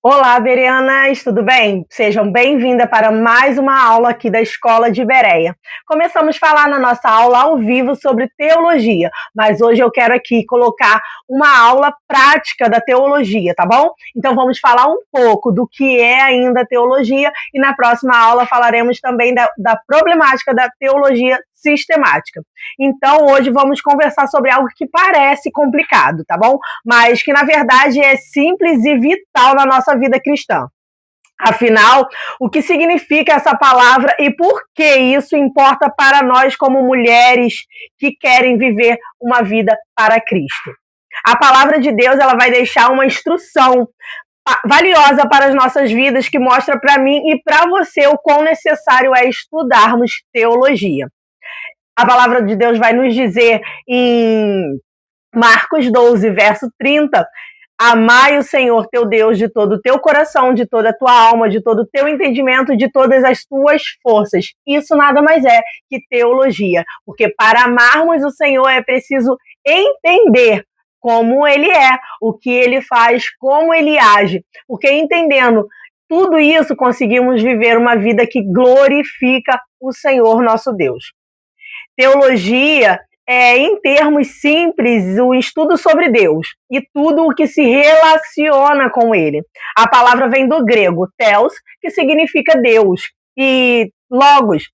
Olá, Berianas, tudo bem? Sejam bem-vindas para mais uma aula aqui da Escola de Bereia. Começamos a falar na nossa aula ao vivo sobre teologia, mas hoje eu quero aqui colocar uma aula prática da teologia, tá bom? Então vamos falar um pouco do que é ainda teologia e na próxima aula falaremos também da problemática da teologia sistemática. Então hoje vamos conversar sobre algo que parece complicado, tá bom? Mas que na verdade é simples e vital na nossa vida cristã. Afinal, o que significa essa palavra e por que isso importa para nós como mulheres que querem viver uma vida para Cristo? A palavra de Deus, ela vai deixar uma instrução valiosa para as nossas vidas que mostra para mim e para você o quão necessário é estudarmos teologia. A palavra de Deus vai nos dizer em Marcos 12, verso 30, amai o Senhor teu Deus de todo o teu coração, de toda a tua alma, de todo o teu entendimento, de todas as tuas forças. Isso nada mais é que teologia, porque para amarmos o Senhor é preciso entender como Ele é, o que Ele faz, como Ele age, porque entendendo tudo isso conseguimos viver uma vida que glorifica o Senhor nosso Deus. Teologia é, em termos simples, o estudo sobre Deus e tudo o que se relaciona com Ele. A palavra vem do grego, theos, que significa Deus, e logos,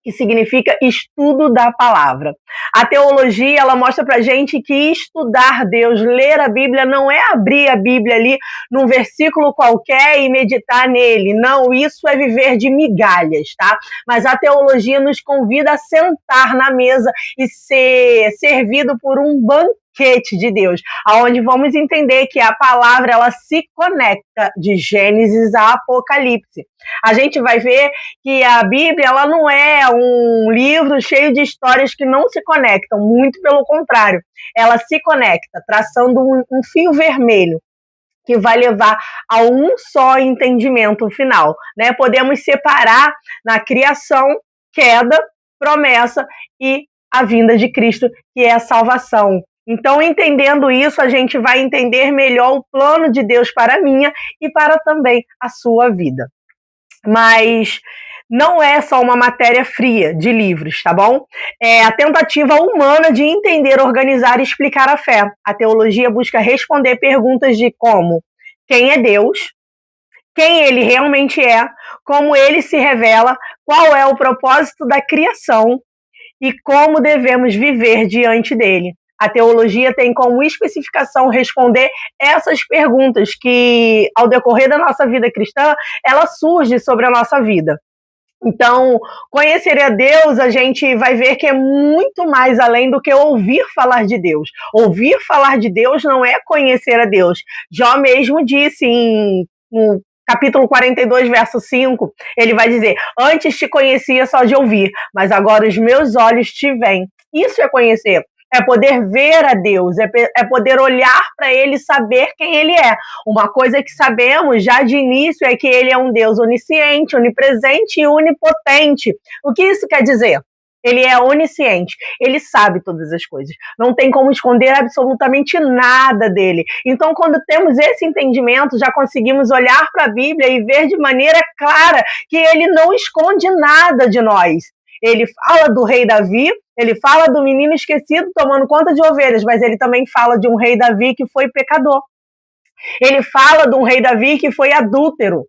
que significa estudo da palavra. A teologia, ela mostra pra gente que estudar Deus, ler a Bíblia, não é abrir a Bíblia ali num versículo qualquer e meditar nele. Não, isso é viver de migalhas, tá? Mas a teologia nos convida a sentar na mesa e ser servido por um banquete de Deus, aonde vamos entender que a palavra ela se conecta de Gênesis a Apocalipse. A gente vai ver que a Bíblia ela não é um livro cheio de histórias que não se conectam, muito pelo contrário, ela se conecta, traçando um fio vermelho que vai levar a um só entendimento final, né? Podemos separar na criação, queda, promessa e a vinda de Cristo, que é a salvação. Então, entendendo isso, a gente vai entender melhor o plano de Deus para a minha e para também a sua vida. Mas não é só uma matéria fria de livros, tá bom? É a tentativa humana de entender, organizar e explicar a fé. A teologia busca responder perguntas de como: quem é Deus? Quem ele realmente é? Como ele se revela? Qual é o propósito da criação? E como devemos viver diante dele? A teologia tem como especificação responder essas perguntas que, ao decorrer da nossa vida cristã, ela surge sobre a nossa vida. Então, conhecer a Deus, a gente vai ver que é muito mais além do que ouvir falar de Deus. Ouvir falar de Deus não é conhecer a Deus. Jó mesmo disse no capítulo 42, verso 5, ele vai dizer, antes te conhecia só de ouvir, mas agora os meus olhos te veem. Isso é conhecer. É poder ver a Deus, é poder olhar para Ele e saber quem Ele é. Uma coisa que sabemos já de início é que Ele é um Deus onisciente, onipresente e onipotente. O que isso quer dizer? Ele é onisciente, ele sabe todas as coisas. Não tem como esconder absolutamente nada dele. Então, quando temos esse entendimento, já conseguimos olhar para a Bíblia e ver de maneira clara que ele não esconde nada de nós. Ele fala do rei Davi, ele fala do menino esquecido tomando conta de ovelhas, mas ele também fala de um rei Davi que foi pecador. Ele fala de um rei Davi que foi adúltero,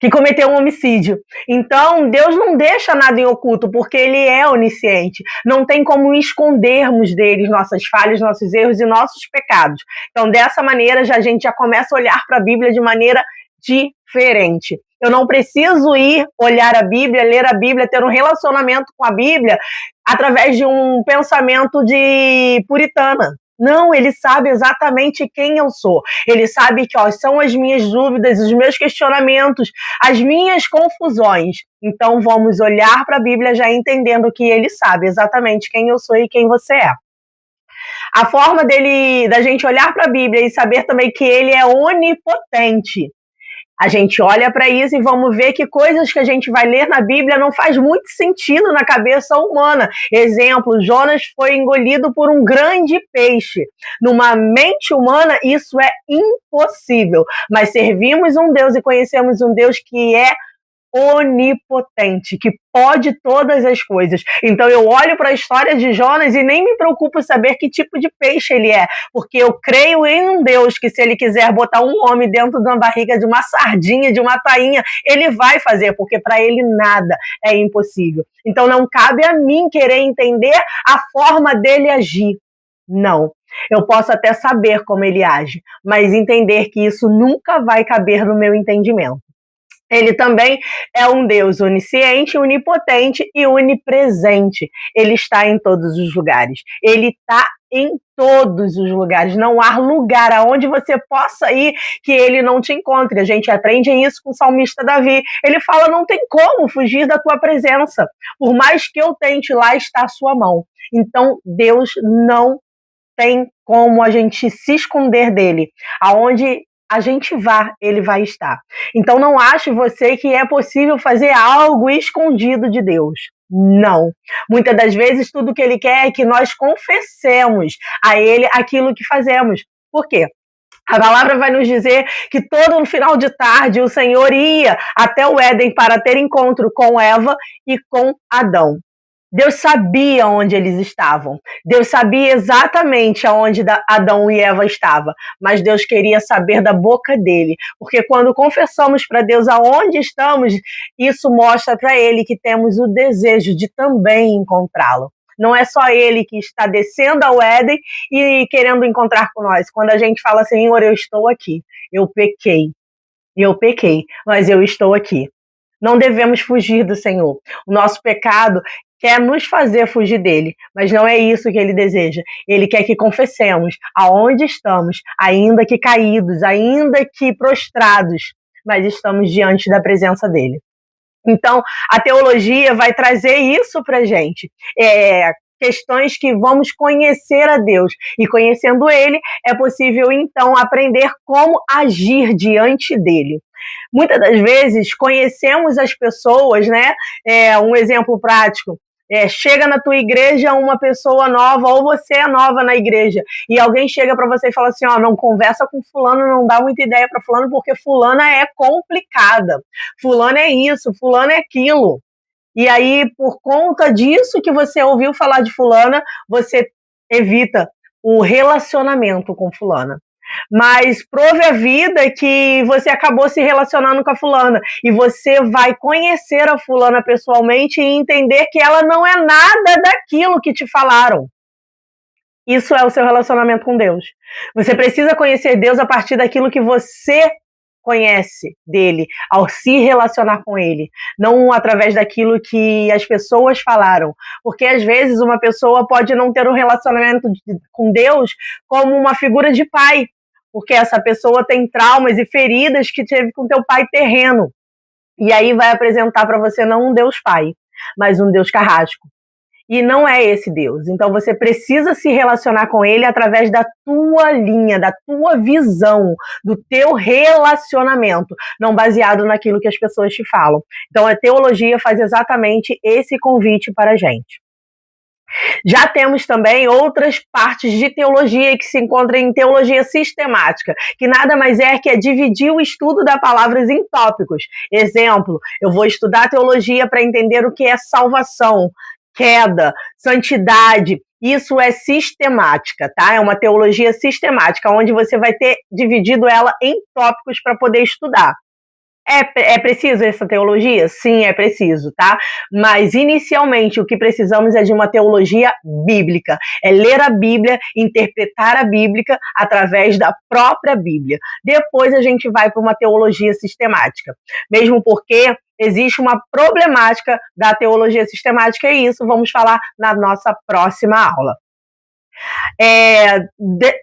que cometeu um homicídio. Então, Deus não deixa nada em oculto, porque Ele é onisciente. Não tem como escondermos deles nossas falhas, nossos erros e nossos pecados. Então, dessa maneira, a gente já começa a olhar para a Bíblia de maneira diferente. Eu não preciso ir olhar a Bíblia, ler a Bíblia, ter um relacionamento com a Bíblia através de um pensamento de puritana. Não, ele sabe exatamente quem eu sou. Ele sabe que são as minhas dúvidas, os meus questionamentos, as minhas confusões. Então vamos olhar para a Bíblia já entendendo que ele sabe exatamente quem eu sou e quem você é. A forma da gente olhar para a Bíblia e saber também que ele é onipotente. A gente olha para isso e vamos ver que coisas que a gente vai ler na Bíblia não faz muito sentido na cabeça humana. Exemplo, Jonas foi engolido por um grande peixe. Numa mente humana, isso é impossível. Mas servimos um Deus e conhecemos um Deus que é onipotente, que pode todas as coisas. Então eu olho para a história de Jonas e nem me preocupo saber que tipo de peixe ele é, porque eu creio em um Deus que, se ele quiser botar um homem dentro de uma barriga de uma sardinha, de uma tainha, ele vai fazer, porque para ele nada é impossível. Então não cabe a mim querer entender a forma dele agir. Não. Eu posso até saber como ele age, mas entender que isso nunca vai caber no meu entendimento. Ele também é um Deus onisciente, onipotente e onipresente. Ele está em todos os lugares. Ele está em todos os lugares. Não há lugar aonde você possa ir que ele não te encontre. A gente aprende isso com o salmista Davi. Ele fala: não tem como fugir da tua presença. Por mais que eu tente, lá está a sua mão. Então, Deus não tem como a gente se esconder dele. Aonde a gente vá, ele vai estar. Então não ache você que é possível fazer algo escondido de Deus. Não. Muitas das vezes tudo que ele quer é que nós confessemos a ele aquilo que fazemos. Por quê? A palavra vai nos dizer que todo no final de tarde o Senhor ia até o Éden para ter encontro com Eva e com Adão. Deus sabia onde eles estavam. Deus sabia exatamente aonde Adão e Eva estavam. Mas Deus queria saber da boca dele. Porque quando confessamos para Deus aonde estamos, isso mostra para ele que temos o desejo de também encontrá-lo. Não é só ele que está descendo ao Éden e querendo encontrar com nós. Quando a gente fala: Senhor, eu estou aqui. Eu pequei, mas eu estou aqui. Não devemos fugir do Senhor. O nosso pecado quer nos fazer fugir dele, mas não é isso que ele deseja. Ele quer que confessemos aonde estamos, ainda que caídos, ainda que prostrados, mas estamos diante da presença dele. Então, a teologia vai trazer isso para a gente. Questões que vamos conhecer a Deus. E conhecendo ele, é possível, então, aprender como agir diante dele. Muitas das vezes, conhecemos as pessoas, né? Um exemplo prático. Chega na tua igreja uma pessoa nova, ou você é nova na igreja, e alguém chega para você e fala assim: não conversa com fulano, não dá muita ideia para fulano, porque fulana é complicada, fulano é isso, fulano é aquilo. E aí, por conta disso que você ouviu falar de fulana, você evita o relacionamento com fulana. Mas prove a vida que você acabou se relacionando com a fulana e você vai conhecer a fulana pessoalmente e entender que ela não é nada daquilo que te falaram. Isso é o seu relacionamento com Deus. Você precisa conhecer Deus a partir daquilo que você conhece dele, ao se relacionar com ele, não através daquilo que as pessoas falaram, porque às vezes uma pessoa pode não ter um relacionamento com Deus como uma figura de pai, porque essa pessoa tem traumas e feridas que teve com teu pai terreno, e aí vai apresentar para você não um Deus pai, mas um Deus carrasco. E não é esse Deus. Então você precisa se relacionar com ele através da tua linha, da tua visão, do teu relacionamento, não baseado naquilo que as pessoas te falam. Então a teologia faz exatamente esse convite para a gente. Já temos também outras partes de teologia que se encontram em teologia sistemática, que nada mais é que dividir o estudo da palavra em tópicos. Exemplo, eu vou estudar teologia para entender o que é salvação, queda, santidade. Isso é sistemática, tá? É uma teologia sistemática, onde você vai ter dividido ela em tópicos para poder estudar. É preciso essa teologia? Sim, é preciso, tá? Mas, inicialmente, o que precisamos é de uma teologia bíblica. É ler a Bíblia, interpretar a Bíblia através da própria Bíblia. Depois a gente vai para uma teologia sistemática. Mesmo porque existe uma problemática da teologia sistemática, e isso vamos falar na nossa próxima aula.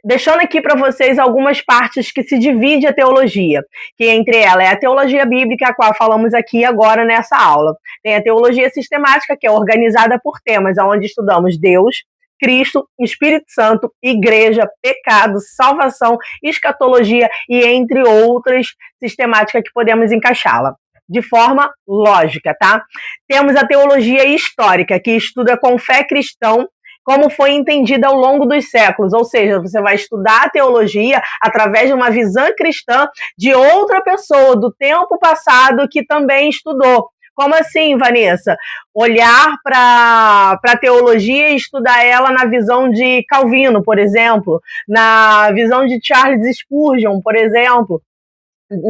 Deixando aqui para vocês algumas partes que se divide a teologia, que entre elas é a teologia bíblica, a qual falamos aqui agora nessa aula. Tem a teologia sistemática, que é organizada por temas, onde estudamos Deus, Cristo, Espírito Santo, igreja, pecado, salvação, escatologia e entre outras sistemáticas que podemos encaixá-la de forma lógica, tá? Temos a teologia histórica, que estuda com fé cristã como foi entendida ao longo dos séculos, ou seja, você vai estudar a teologia através de uma visão cristã de outra pessoa do tempo passado que também estudou. Como assim, Vanessa? Olhar para a teologia e estudar ela na visão de Calvino, por exemplo, na visão de Charles Spurgeon, por exemplo,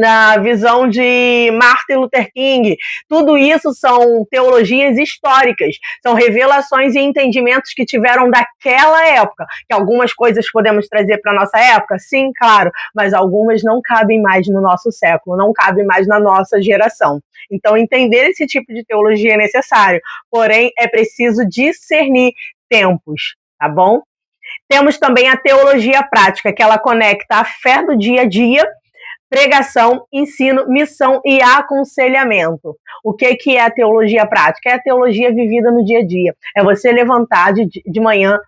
na visão de Martin Luther King. Tudo isso são teologias históricas, são revelações e entendimentos que tiveram daquela época, que algumas coisas podemos trazer para a nossa época, sim, claro, mas algumas não cabem mais no nosso século, não cabem mais na nossa geração. Então, entender esse tipo de teologia é necessário, porém, é preciso discernir tempos, tá bom? Temos também a teologia prática, que ela conecta a fé do dia a dia, pregação, ensino, missão e aconselhamento. O que é a teologia prática? É a teologia vivida no dia a dia. É você levantar de manhã,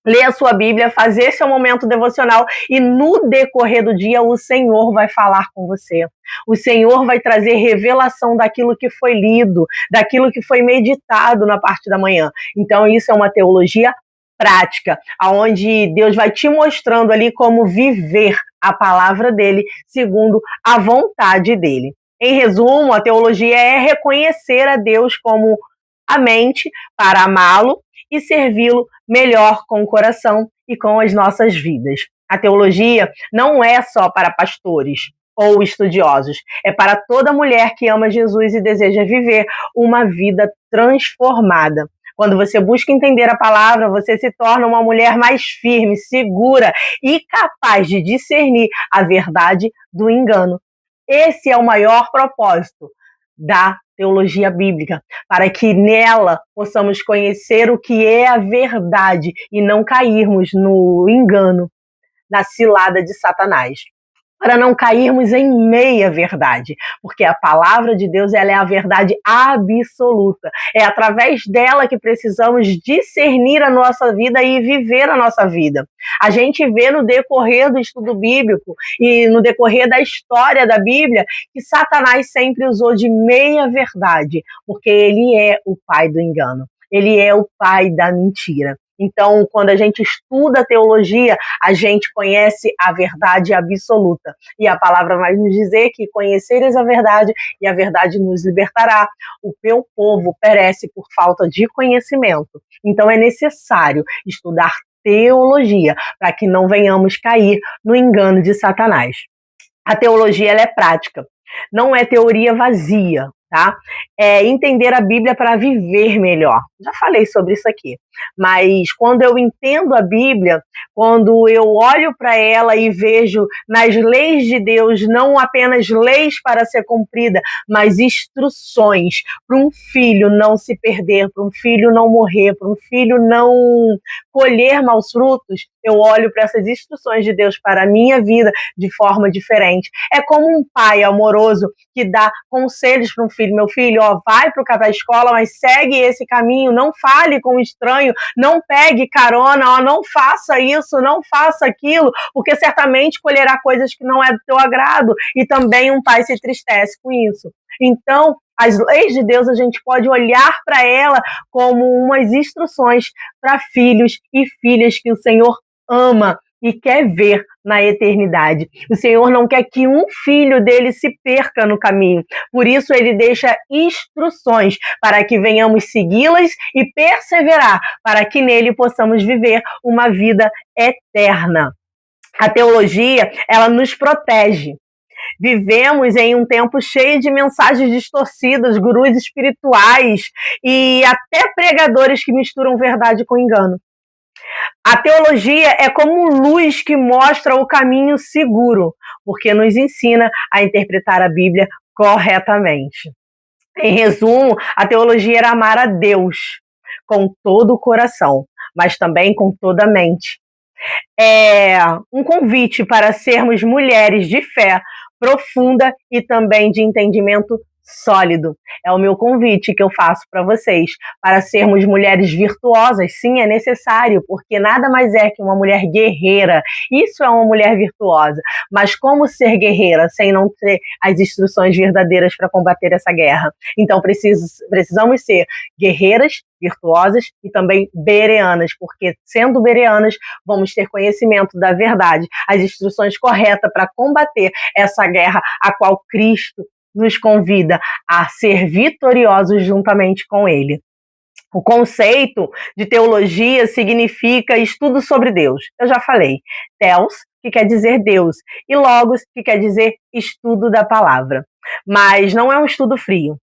ler a sua Bíblia, fazer seu momento devocional e no decorrer do dia o Senhor vai falar com você. O Senhor vai trazer revelação daquilo que foi lido, daquilo que foi meditado na parte da manhã. Então isso é uma teologia prática, onde Deus vai te mostrando ali como viver a palavra dele segundo a vontade dele. Em resumo, a teologia é reconhecer a Deus como a mente para amá-lo e servi-lo melhor com o coração e com as nossas vidas. A teologia não é só para pastores ou estudiosos, é para toda mulher que ama Jesus e deseja viver uma vida transformada. Quando você busca entender a palavra, você se torna uma mulher mais firme, segura e capaz de discernir a verdade do engano. Esse é o maior propósito da teologia bíblica, para que nela possamos conhecer o que é a verdade e não cairmos no engano, na cilada de Satanás. Para não cairmos em meia verdade, porque a palavra de Deus ela é a verdade absoluta. É através dela que precisamos discernir a nossa vida e viver a nossa vida. A gente vê no decorrer do estudo bíblico e no decorrer da história da Bíblia que Satanás sempre usou de meia verdade, porque ele é o pai do engano. Ele é o pai da mentira. Então, quando a gente estuda a teologia, a gente conhece a verdade absoluta. E a palavra vai nos dizer que conhecereis a verdade e a verdade nos libertará. O meu povo perece por falta de conhecimento. Então, é necessário estudar teologia para que não venhamos cair no engano de Satanás. A teologia ela é prática, não é teoria vazia. Tá? É entender a Bíblia para viver melhor. Já falei sobre isso aqui. Mas quando eu entendo a Bíblia, quando eu olho para ela e vejo nas leis de Deus não apenas leis para ser cumprida, mas instruções para um filho não se perder, para um filho não morrer, para um filho não colher maus frutos, eu olho para essas instruções de Deus para a minha vida de forma diferente. É como um pai amoroso que dá conselhos para um filho. Meu filho, vai para a escola, mas segue esse caminho, não fale com o estranho, não pegue carona, não faça isso, não faça aquilo, porque certamente colherá coisas que não é do teu agrado, e também um pai se entristece com isso. Então, as leis de Deus, a gente pode olhar para ela como umas instruções para filhos e filhas que o Senhor ama e quer ver na eternidade. O Senhor não quer que um filho dele se perca no caminho. Por isso, ele deixa instruções para que venhamos segui-las e perseverar, para que nele possamos viver uma vida eterna. A teologia, ela nos protege. Vivemos em um tempo cheio de mensagens distorcidas, gurus espirituais e até pregadores que misturam verdade com engano. A teologia é como luz que mostra o caminho seguro, porque nos ensina a interpretar a Bíblia corretamente. Em resumo, a teologia era amar a Deus com todo o coração, mas também com toda a mente. É um convite para sermos mulheres de fé profunda e também de entendimento sólido. É o meu convite que eu faço para vocês, para sermos mulheres virtuosas. Sim, é necessário, porque nada mais é que uma mulher guerreira. Isso é uma mulher virtuosa. Mas como ser guerreira sem não ter as instruções verdadeiras para combater essa guerra? Então precisamos ser guerreiras, virtuosas e também bereanas, porque sendo bereanas vamos ter conhecimento da verdade, as instruções corretas para combater essa guerra a qual Cristo nos convida a ser vitoriosos juntamente com Ele. O conceito de teologia significa estudo sobre Deus. Eu já falei. Theos, que quer dizer Deus, e Logos, que quer dizer estudo da palavra. Mas não é um estudo frio.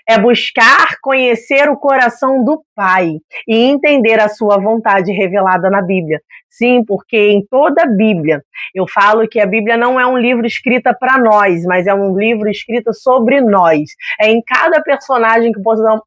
É buscar conhecer o coração do Pai e entender a sua vontade revelada na Bíblia. Sim, porque em toda a Bíblia, eu falo que a Bíblia não é um livro escrito para nós, mas é um livro escrito sobre nós. É em cada personagem que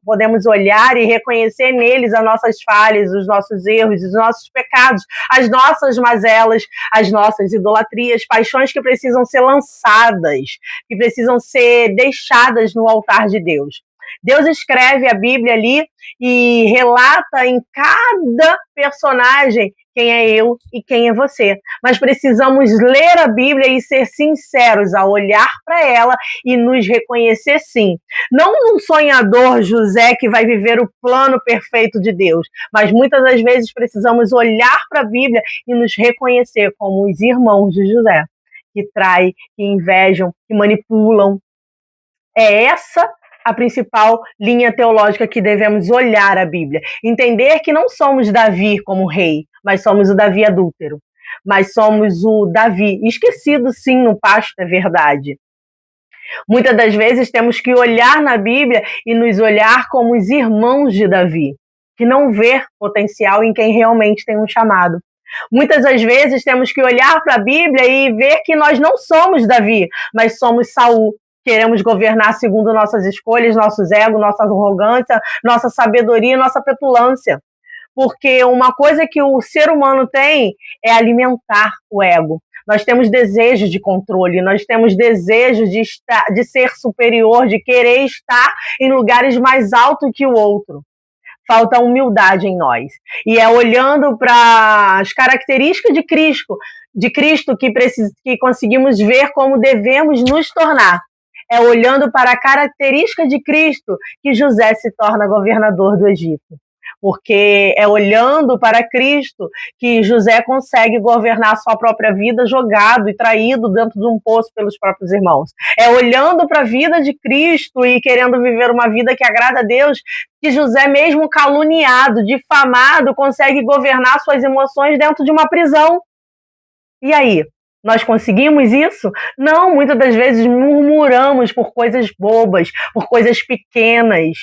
podemos olhar e reconhecer neles as nossas falhas, os nossos erros, os nossos pecados, as nossas mazelas, as nossas idolatrias, paixões que precisam ser lançadas, que precisam ser deixadas no altar de Deus. Deus escreve a Bíblia ali e relata em cada personagem quem é eu e quem é você. Mas precisamos ler a Bíblia e ser sinceros ao olhar para ela e nos reconhecer sim. Não um sonhador José que vai viver o plano perfeito de Deus, mas muitas das vezes precisamos olhar para a Bíblia e nos reconhecer como os irmãos de José, que traem, que invejam, que manipulam. É essa a principal linha teológica que devemos olhar a Bíblia. Entender que não somos Davi como rei, mas somos o Davi adúltero. Mas somos o Davi esquecido, sim, no pasto, é verdade. Muitas das vezes temos que olhar na Bíblia e nos olhar como os irmãos de Davi, que não vê potencial em quem realmente tem um chamado. Muitas das vezes temos que olhar para a Bíblia e ver que nós não somos Davi, mas somos Saul. Queremos governar segundo nossas escolhas, nossos egos, nossa arrogância, nossa sabedoria, nossa petulância. Porque uma coisa que o ser humano tem é alimentar o ego. Nós temos desejo de controle, nós temos desejo de ser superior, de querer estar em lugares mais altos que o outro. Falta humildade em nós. E é olhando para as características de Cristo que conseguimos ver como devemos nos tornar. É olhando para a característica de Cristo que José se torna governador do Egito. Porque é olhando para Cristo que José consegue governar a sua própria vida jogado e traído dentro de um poço pelos próprios irmãos. É olhando para a vida de Cristo e querendo viver uma vida que agrada a Deus que José, mesmo caluniado, difamado, consegue governar suas emoções dentro de uma prisão. E aí? Nós conseguimos isso? Não, muitas das vezes murmuramos por coisas bobas, por coisas pequenas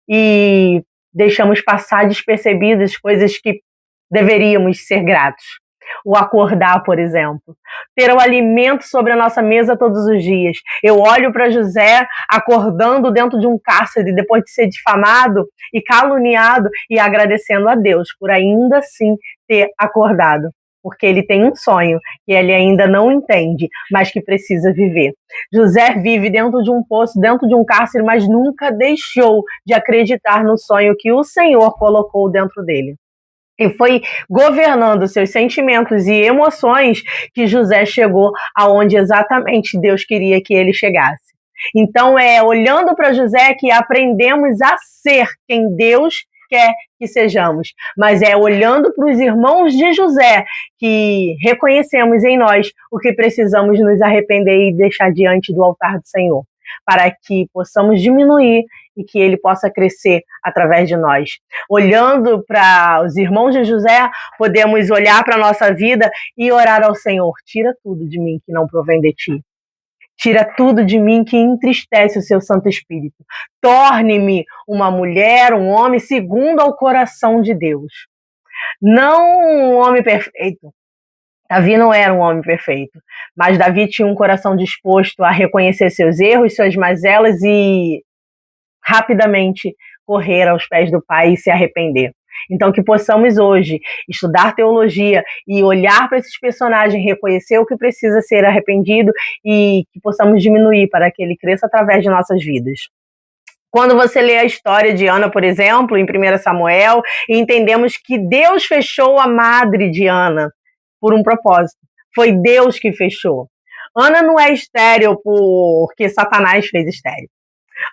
e deixamos passar despercebidas coisas que deveríamos ser gratos. O acordar, por exemplo. Ter o alimento sobre a nossa mesa todos os dias. Eu olho para José acordando dentro de um cárcere depois de ser difamado e caluniado e agradecendo a Deus por ainda assim ter acordado. Porque ele tem um sonho que ele ainda não entende, mas que precisa viver. José vive dentro de um poço, dentro de um cárcere, mas nunca deixou de acreditar no sonho que o Senhor colocou dentro dele. E foi governando seus sentimentos e emoções que José chegou aonde exatamente Deus queria que ele chegasse. Então é olhando para José que aprendemos a ser quem Deus quer que sejamos, mas é olhando para os irmãos de José que reconhecemos em nós o que precisamos nos arrepender e deixar diante do altar do Senhor, para que possamos diminuir e que ele possa crescer através de nós. Olhando para os irmãos de José, podemos olhar para a nossa vida e orar ao Senhor: tira tudo de mim que não provém de ti. Tira tudo de mim que entristece o seu Santo Espírito. Torne-me uma mulher, um homem segundo ao coração de Deus. Não um homem perfeito. Davi não era um homem perfeito, mas Davi tinha um coração disposto a reconhecer seus erros, suas mazelas e rapidamente correr aos pés do Pai e se arrepender. Então, que possamos hoje estudar teologia e olhar para esses personagens, reconhecer o que precisa ser arrependido e que possamos diminuir para que ele cresça através de nossas vidas. Quando você lê a história de Ana, por exemplo, em 1 Samuel, entendemos que Deus fechou a madre de Ana por um propósito. Foi Deus que fechou. Ana não é estéril porque Satanás fez estéril.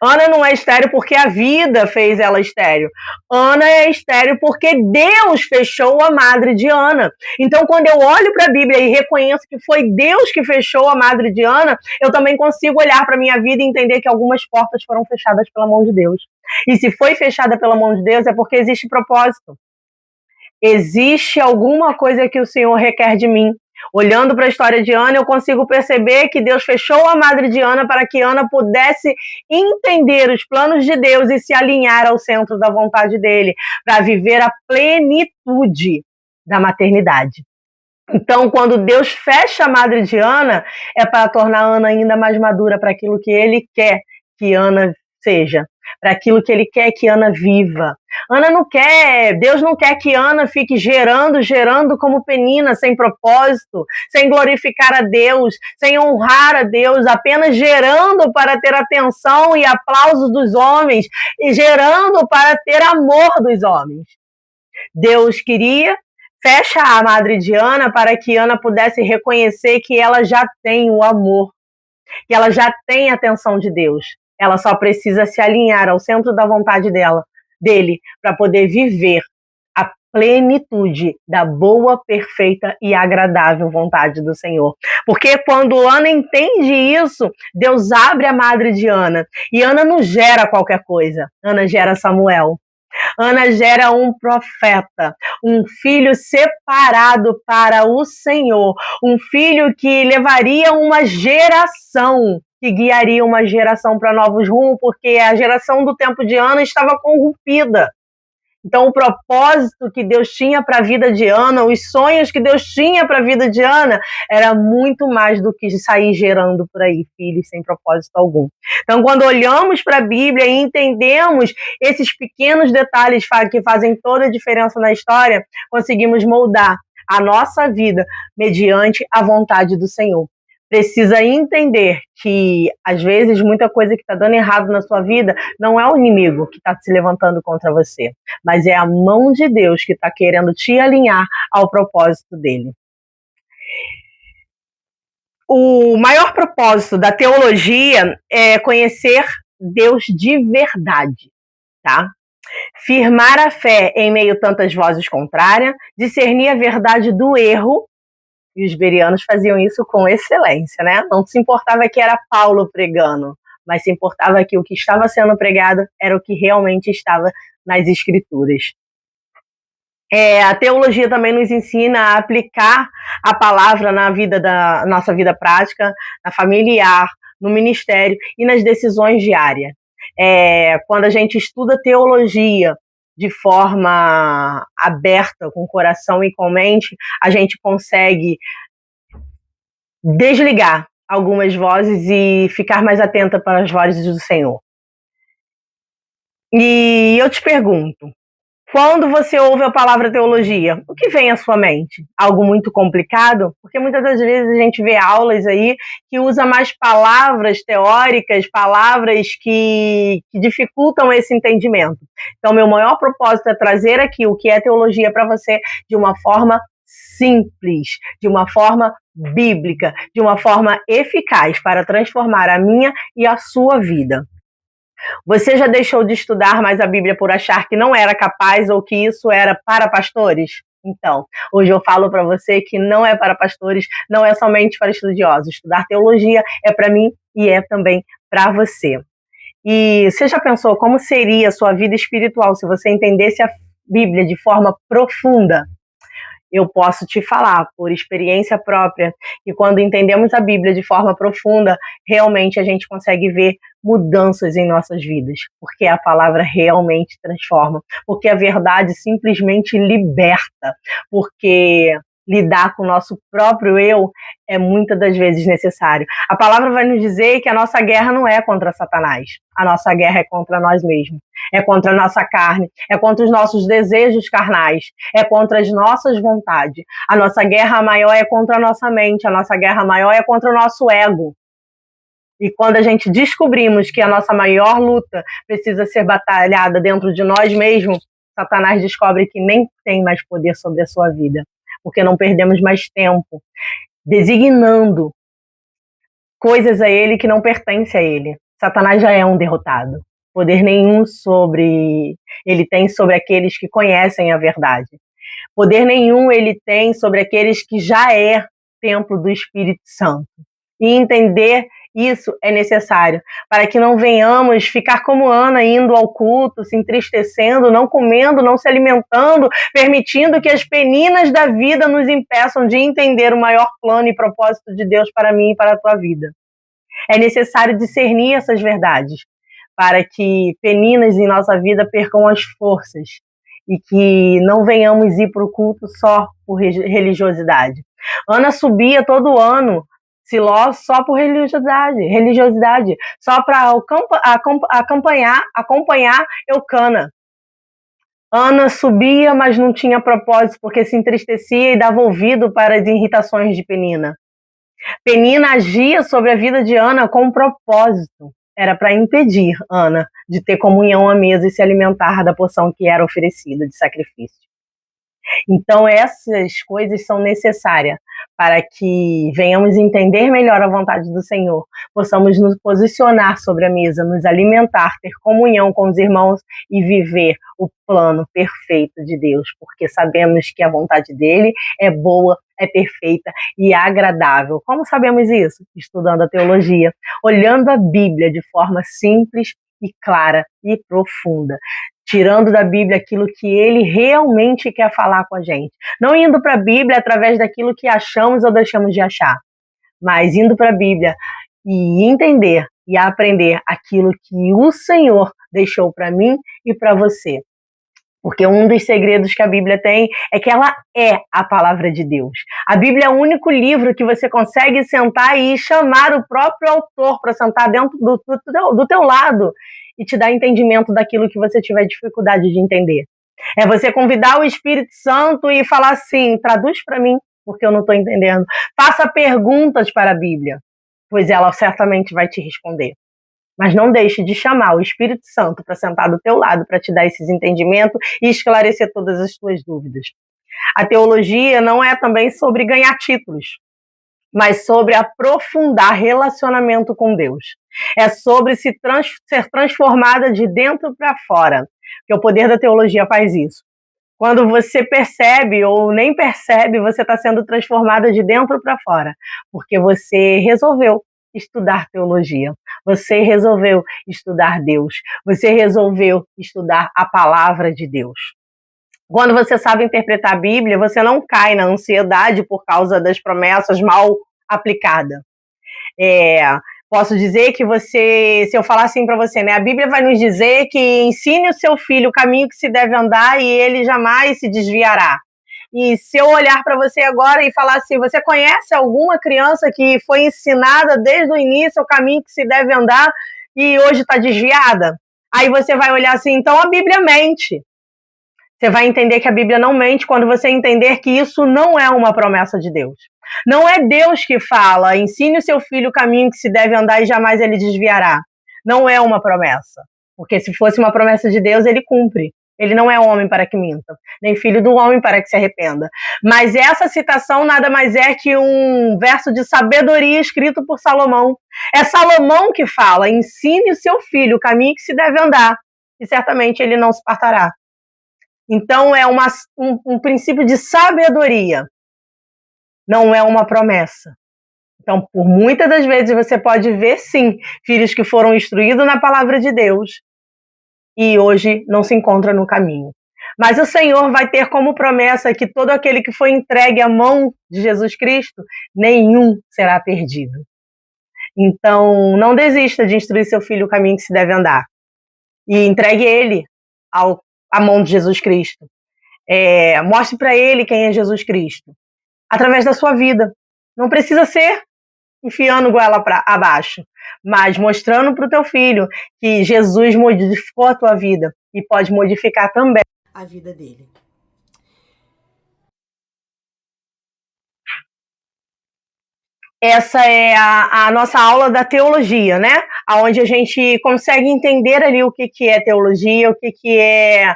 Ana não é estéril porque a vida fez ela estéril. Ana é estéril porque Deus fechou a madre de Ana. Então, quando eu olho para a Bíblia e reconheço que foi Deus que fechou a madre de Ana, eu também consigo olhar para a minha vida e entender que algumas portas foram fechadas pela mão de Deus. E se foi fechada pela mão de Deus, é porque existe propósito. Existe alguma coisa que o Senhor requer de mim. Olhando para a história de Ana, eu consigo perceber que Deus fechou a madre de Ana para que Ana pudesse entender os planos de Deus e se alinhar ao centro da vontade dele, para viver a plenitude da maternidade. Então, quando Deus fecha a madre de Ana, é para tornar Ana ainda mais madura para aquilo que ele quer que Ana seja, para aquilo que ele quer que Ana viva. Deus não quer que Ana fique gerando como penina, sem propósito, sem glorificar a Deus, sem honrar a Deus, apenas gerando para ter atenção e aplausos dos homens, e gerando para ter amor dos homens. Deus fecha a madre de Ana para que Ana pudesse reconhecer que ela já tem o amor, que ela já tem a atenção de Deus. Ela só precisa se alinhar ao centro da vontade dele, para poder viver a plenitude da boa, perfeita e agradável vontade do Senhor. Porque quando Ana entende isso, Deus abre a madre de Ana. E Ana não gera qualquer coisa. Ana gera Samuel. Ana gera um profeta, um filho separado para o Senhor, um filho que levaria uma geração, que guiaria uma geração para novos rumos, porque a geração do tempo de Ana estava corrompida. Então, o propósito que Deus tinha para a vida de Ana, os sonhos que Deus tinha para a vida de Ana, era muito mais do que sair gerando por aí filhos sem propósito algum. Então, quando olhamos para a Bíblia e entendemos esses pequenos detalhes que fazem toda a diferença na história, conseguimos moldar a nossa vida mediante a vontade do Senhor. Precisa entender que, às vezes, muita coisa que está dando errado na sua vida não é o inimigo que está se levantando contra você, mas é a mão de Deus que está querendo te alinhar ao propósito dele. O maior propósito da teologia é conhecer Deus de verdade, tá? Firmar a fé em meio a tantas vozes contrárias, discernir a verdade do erro. E os bereanos faziam isso com excelência, né? Não se importava que era Paulo pregando, mas se importava que o que estava sendo pregado era o que realmente estava nas Escrituras. A teologia também nos ensina a aplicar a palavra na nossa vida prática, na familiar, no ministério e nas decisões diárias. Quando a gente estuda teologia de forma aberta, com coração e com mente, a gente consegue desligar algumas vozes e ficar mais atenta para as vozes do Senhor. E eu te pergunto, quando você ouve a palavra teologia, o que vem à sua mente? Algo muito complicado? Porque muitas das vezes a gente vê aulas aí que usa mais palavras teóricas, palavras que dificultam esse entendimento. Então, meu maior propósito é trazer aqui o que é teologia para você de uma forma simples, de uma forma bíblica, de uma forma eficaz para transformar a minha e a sua vida. Você já deixou de estudar mais a Bíblia por achar que não era capaz ou que isso era para pastores? Então, hoje eu falo para você que não é para pastores, não é somente para estudiosos. Estudar teologia é para mim e é também para você. E você já pensou como seria a sua vida espiritual se você entendesse a Bíblia de forma profunda? Eu posso te falar, por experiência própria, que quando entendemos a Bíblia de forma profunda, realmente a gente consegue ver mudanças em nossas vidas, porque a palavra realmente transforma, porque a verdade simplesmente liberta, porque lidar com o nosso próprio eu é muitas das vezes necessário. A palavra vai nos dizer que a nossa guerra não é contra Satanás, a nossa guerra é contra nós mesmos, é contra a nossa carne, é contra os nossos desejos carnais, é contra as nossas vontades. A nossa guerra maior é contra a nossa mente, a nossa guerra maior é contra o nosso ego. E quando a gente descobrimos que a nossa maior luta precisa ser batalhada dentro de nós mesmos, Satanás descobre que nem tem mais poder sobre a sua vida, porque não perdemos mais tempo designando coisas a ele que não pertencem a ele. Satanás já é um derrotado. Poder nenhum ele tem sobre aqueles que conhecem a verdade. Poder nenhum ele tem sobre aqueles que já é templo do Espírito Santo. E entender isso é necessário, para que não venhamos ficar como Ana, indo ao culto, se entristecendo, não comendo, não se alimentando, permitindo que as peninas da vida nos impeçam de entender o maior plano e propósito de Deus para mim e para a tua vida. É necessário discernir essas verdades, para que peninas em nossa vida percam as forças e que não venhamos ir para o culto só por religiosidade. Ana subia todo ano Siló só por religiosidade, só para acompanhar Eucana. Ana subia, mas não tinha propósito, porque se entristecia e dava ouvido para as irritações de Penina. Penina agia sobre a vida de Ana com um propósito. Era para impedir Ana de ter comunhão à mesa e se alimentar da porção que era oferecida de sacrifício. Então, essas coisas são necessárias para que venhamos entender melhor a vontade do Senhor, possamos nos posicionar sobre a mesa, nos alimentar, ter comunhão com os irmãos e viver o plano perfeito de Deus, porque sabemos que a vontade dele é boa, é perfeita e agradável. Como sabemos isso? Estudando a teologia, olhando a Bíblia de forma simples e clara e profunda, tirando da Bíblia aquilo que ele realmente quer falar com a gente. Não indo para a Bíblia através daquilo que achamos ou deixamos de achar, mas indo para a Bíblia e entender e aprender aquilo que o Senhor deixou para mim e para você. Porque um dos segredos que a Bíblia tem é que ela é a palavra de Deus. A Bíblia é o único livro que você consegue sentar e chamar o próprio autor para sentar dentro do teu lado e te dar entendimento daquilo que você tiver dificuldade de entender. É você convidar o Espírito Santo e falar assim, traduz para mim, porque eu não estou entendendo. Faça perguntas para a Bíblia, pois ela certamente vai te responder. Mas não deixe de chamar o Espírito Santo para sentar do teu lado, para te dar esses entendimentos e esclarecer todas as tuas dúvidas. A teologia não é também sobre ganhar títulos, mas sobre aprofundar relacionamento com Deus. É sobre ser transformada de dentro para fora, porque o poder da teologia faz isso. Quando você percebe ou nem percebe, você está sendo transformada de dentro para fora, porque você resolveu estudar teologia, você resolveu estudar Deus, você resolveu estudar a palavra de Deus. Quando você sabe interpretar a Bíblia, você não cai na ansiedade por causa das promessas mal aplicadas. Posso dizer que se eu falar assim para você, né, a Bíblia vai nos dizer que ensine o seu filho o caminho que se deve andar e ele jamais se desviará. E se eu olhar para você agora e falar assim, você conhece alguma criança que foi ensinada desde o início o caminho que se deve andar e hoje está desviada? Aí você vai olhar assim, então a Bíblia mente. Você vai entender que a Bíblia não mente quando você entender que isso não é uma promessa de Deus. Não é Deus que fala, ensine o seu filho o caminho que se deve andar e jamais ele desviará. Não é uma promessa. Porque se fosse uma promessa de Deus, ele cumpre. Ele não é homem para que minta, nem filho do homem para que se arrependa. Mas essa citação nada mais é que um verso de sabedoria escrito por Salomão. É Salomão que fala, ensine o seu filho o caminho que se deve andar, e certamente ele não se apartará. Então é um princípio de sabedoria, não é uma promessa. Então, por muitas das vezes você pode ver, sim, filhos que foram instruídos na palavra de Deus e hoje não se encontram no caminho. Mas o Senhor vai ter como promessa que todo aquele que foi entregue à mão de Jesus Cristo, nenhum será perdido. Então, não desista de instruir seu filho o caminho que se deve andar. E entregue ele à mão de Jesus Cristo. Mostre para ele quem é Jesus Cristo. através da sua vida. Não precisa ser enfiando goela para abaixo, mas mostrando para o teu filho que Jesus modificou a tua vida e pode modificar também a vida dele. Essa é a nossa aula da teologia, né? Onde a gente consegue entender ali o que é teologia, o que é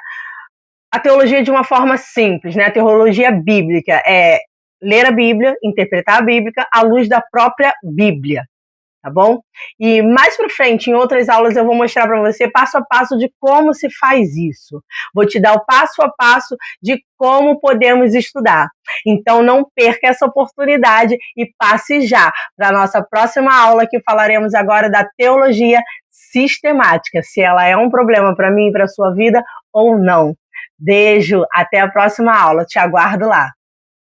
a teologia de uma forma simples, né? A teologia bíblica é ler a Bíblia, interpretar a Bíblia à luz da própria Bíblia, tá bom? E mais para frente, em outras aulas, eu vou mostrar para você passo a passo de como se faz isso. Vou te dar o passo a passo de como podemos estudar. Então, não perca essa oportunidade e passe já para a nossa próxima aula, que falaremos agora da teologia sistemática, se ela é um problema para mim e para a sua vida ou não. Beijo, até a próxima aula. Te aguardo lá.